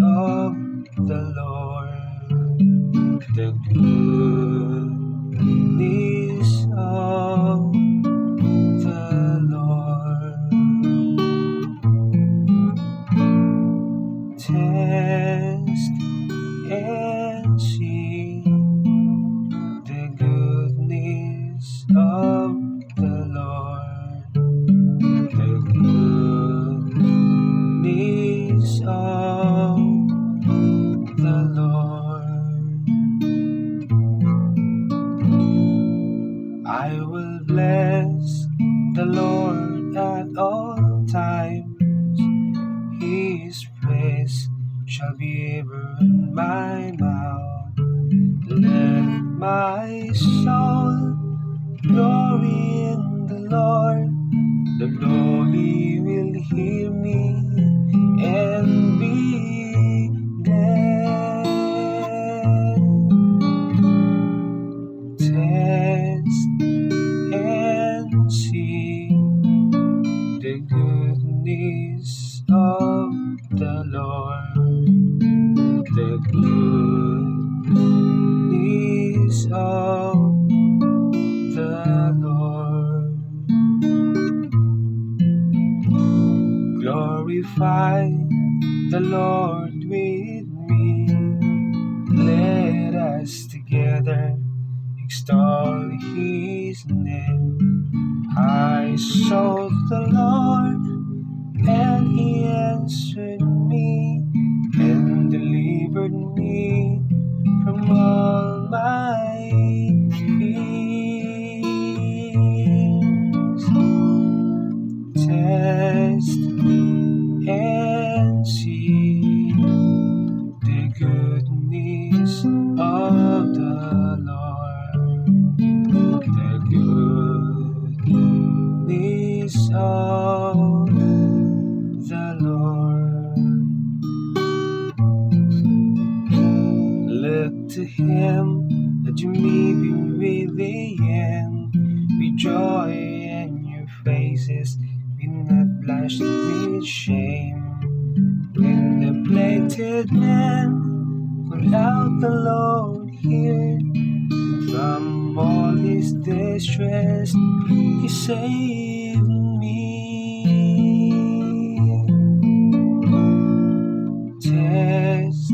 of the Lord, the goodness of the Lord. Test and see the goodness of the Lord, the goodness of the Lord. I will bless the Lord at all times. His praise shall be ever in my mouth. Let my soul glory in the Lord. The lowly will hear me and be glad. Test and see the goodness of the Lord, the goodness of the Lord. Glorify the Lord with me. Let us together extol His name. I sought the Lord, and He answered me and delivered me from all my fears. Test and see the goodness of the Lord, the goodness of the Lord. Look to Him that you may be radiant with joy, and your faces be not blushed with shame. When the plated man called out, the Lord heard, and from all his distress He saved me. Test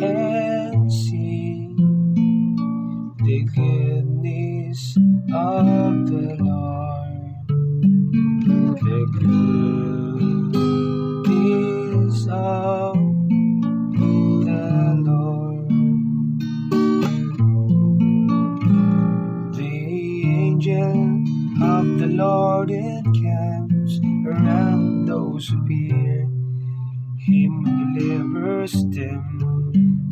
and see the goodness of the Lord, the goodness of the Lord. The angel of the Lord encamps around those who fear Him and delivers them.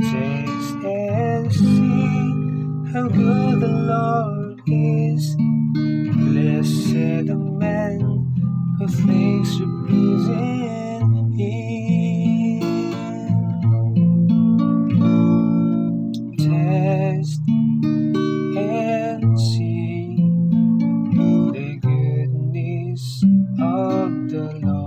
Taste and see how good the Lord is. Blessed the man who thinks of pleasing Him. Test and see the goodness of the Lord.